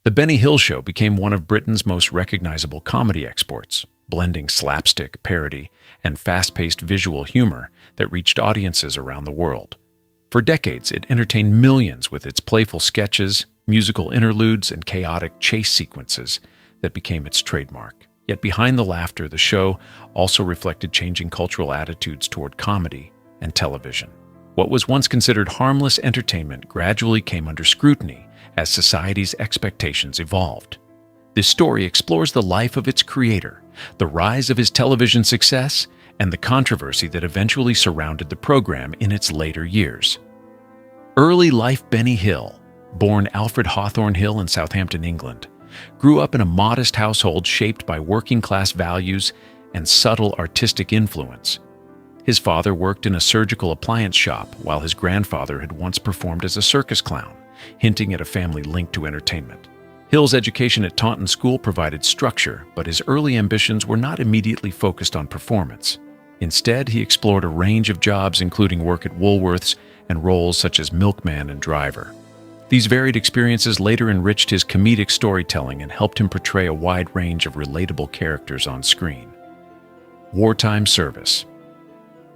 The Benny Hill Show became one of Britain's most recognizable comedy exports, blending slapstick, parody, and fast-paced visual humor that reached audiences around the world. For decades, it entertained millions with its playful sketches, musical interludes, and chaotic chase sequences that became its trademark. Yet behind the laughter, the show also reflected changing cultural attitudes toward comedy and television. What was once considered harmless entertainment gradually came under scrutiny as society's expectations evolved. This story explores the life of its creator, the rise of his television success, and the controversy that eventually surrounded the program in its later years. Early life: Benny Hill, born Alfred Hawthorne Hill in Southampton, England, grew up in a modest household shaped by working-class values and subtle artistic influence. His father worked in a surgical appliance shop, while his grandfather had once performed as a circus clown, hinting at a family link to entertainment. Hill's education at Taunton School provided structure, but his early ambitions were not immediately focused on performance. Instead, he explored a range of jobs, including work at Woolworths and roles such as milkman and driver. These varied experiences later enriched his comedic storytelling and helped him portray a wide range of relatable characters on screen. Wartime service.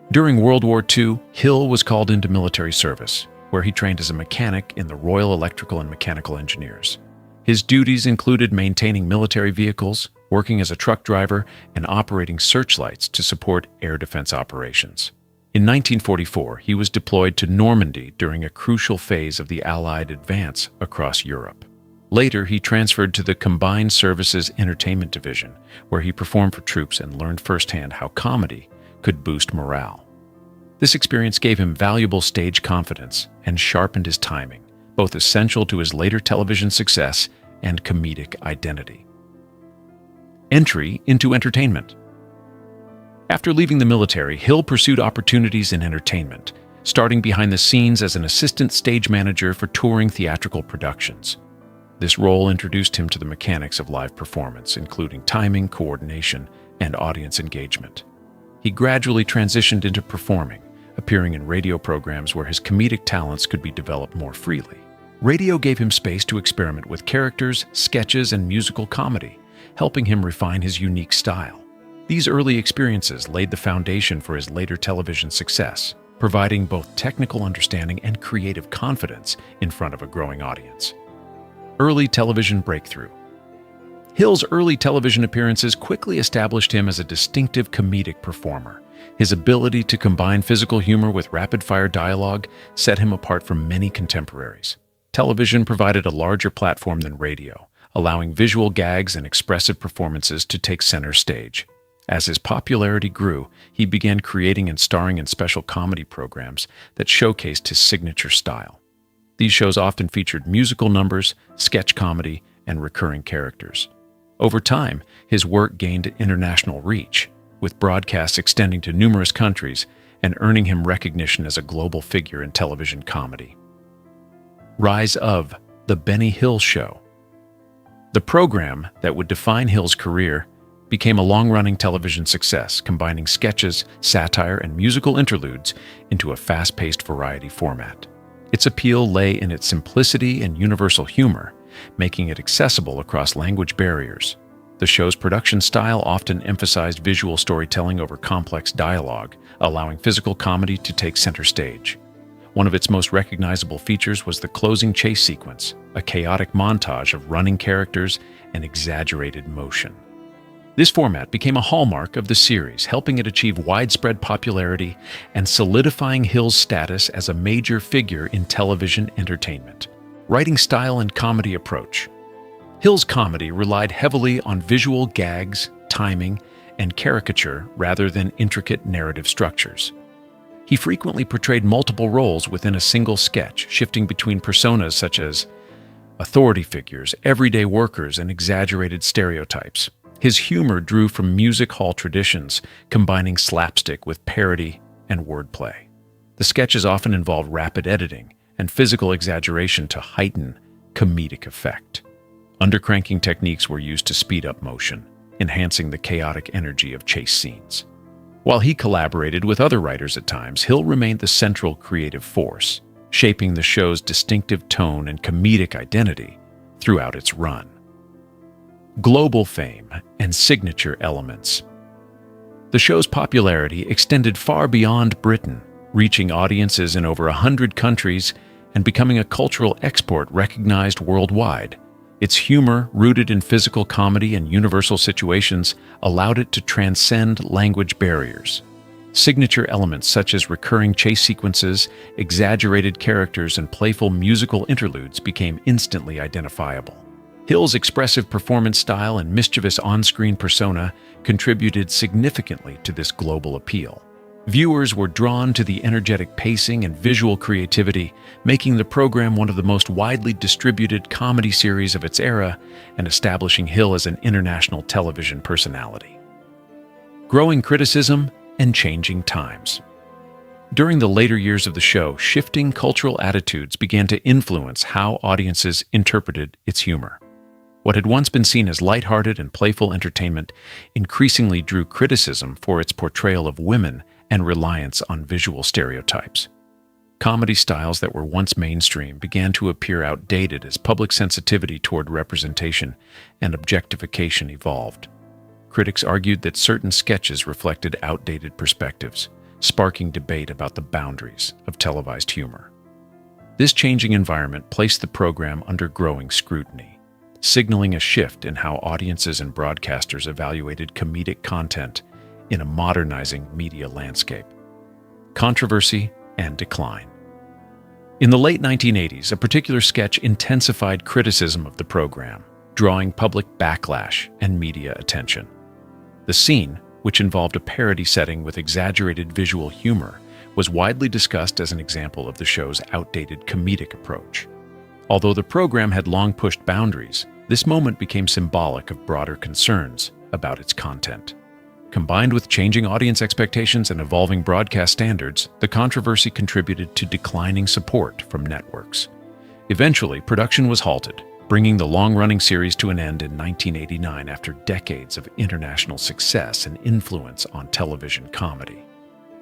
During World War II, Hill was called into military service, where he trained as a mechanic in the Royal Electrical and Mechanical Engineers. His duties included maintaining military vehicles, working as a truck driver, and operating searchlights to support air defense operations. In 1944, he was deployed to Normandy during a crucial phase of the Allied advance across Europe. Later, he transferred to the Combined Services Entertainment Division, where he performed for troops and learned firsthand how comedy could boost morale. This experience gave him valuable stage confidence and sharpened his timing, both essential to his later television success and comedic identity. Entry into entertainment. After leaving the military, Hill pursued opportunities in entertainment, starting behind the scenes as an assistant stage manager for touring theatrical productions. This role introduced him to the mechanics of live performance, including timing, coordination, and audience engagement. He gradually transitioned into performing, appearing in radio programs where his comedic talents could be developed more freely. Radio gave him space to experiment with characters, sketches, and musical comedy, helping him refine his unique style. These early experiences laid the foundation for his later television success, providing both technical understanding and creative confidence in front of a growing audience. Early television breakthrough. Hill's early television appearances quickly established him as a distinctive comedic performer. His ability to combine physical humor with rapid-fire dialogue set him apart from many contemporaries. Television provided a larger platform than radio, allowing visual gags and expressive performances to take center stage. As his popularity grew, he began creating and starring in special comedy programs that showcased his signature style. These shows often featured musical numbers, sketch comedy, and recurring characters. Over time, his work gained international reach, with broadcasts extending to numerous countries and earning him recognition as a global figure in television comedy. Rise of The Benny Hill Show. The program that would define Hill's career became a long-running television success, combining sketches, satire, and musical interludes into a fast-paced variety format. Its appeal lay in its simplicity and universal humor, making it accessible across language barriers. The show's production style often emphasized visual storytelling over complex dialogue, allowing physical comedy to take center stage. One of its most recognizable features was the closing chase sequence, a chaotic montage of running characters and exaggerated motion. This format became a hallmark of the series, helping it achieve widespread popularity and solidifying Hill's status as a major figure in television entertainment. Writing style and comedy approach. Hill's comedy relied heavily on visual gags, timing, and caricature rather than intricate narrative structures. He frequently portrayed multiple roles within a single sketch, shifting between personas such as authority figures, everyday workers, and exaggerated stereotypes. His humor drew from music hall traditions, combining slapstick with parody and wordplay. The sketches often involved rapid editing and physical exaggeration to heighten comedic effect. Undercranking techniques were used to speed up motion, enhancing the chaotic energy of chase scenes. While he collaborated with other writers at times, Hill remained the central creative force, shaping the show's distinctive tone and comedic identity. throughout its run. Global fame and signature elements. The show's popularity extended far beyond Britain, reaching audiences in over 100 countries and becoming a cultural export recognized worldwide. Its humor, rooted in physical comedy and universal situations, allowed it to transcend language barriers. Signature elements such as recurring chase sequences, exaggerated characters, and playful musical interludes became instantly identifiable. Hill's expressive performance style and mischievous on-screen persona contributed significantly to this global appeal. Viewers were drawn to the energetic pacing and visual creativity, making the program one of the most widely distributed comedy series of its era and establishing Hill as an international television personality. Growing criticism and changing times. During the later years of the show, shifting cultural attitudes began to influence how audiences interpreted its humor. What had once been seen as lighthearted and playful entertainment increasingly drew criticism for its portrayal of women and reliance on visual stereotypes. Comedy styles that were once mainstream began to appear outdated as public sensitivity toward representation and objectification evolved. Critics argued that certain sketches reflected outdated perspectives, sparking debate about the boundaries of televised humor. This changing environment placed the program under growing scrutiny, signaling a shift in how audiences and broadcasters evaluated comedic content in a modernizing media landscape. Controversy and decline. In the late 1980s, a particular sketch intensified criticism of the program, drawing public backlash and media attention. The scene, which involved a parody setting with exaggerated visual humor, was widely discussed as an example of the show's outdated comedic approach. Although the program had long pushed boundaries, this moment became symbolic of broader concerns about its content. Combined with changing audience expectations and evolving broadcast standards, the controversy contributed to declining support from networks. Eventually, production was halted, bringing the long-running series to an end in 1989 after decades of international success and influence on television comedy.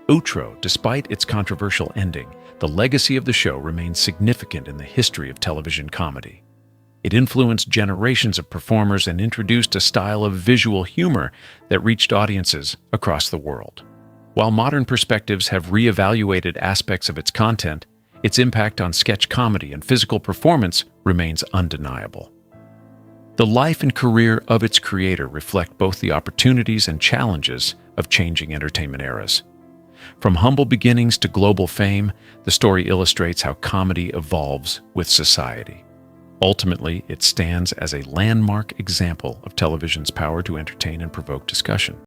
Outro, despite its controversial ending, the legacy of the show remains significant in the history of television comedy. It influenced generations of performers and introduced a style of visual humor that reached audiences across the world. While modern perspectives have reevaluated aspects of its content, its impact on sketch comedy and physical performance remains undeniable. The life and career of its creator reflect both the opportunities and challenges of changing entertainment eras. From humble beginnings to global fame, the story illustrates how comedy evolves with society. Ultimately, it stands as a landmark example of television's power to entertain and provoke discussion.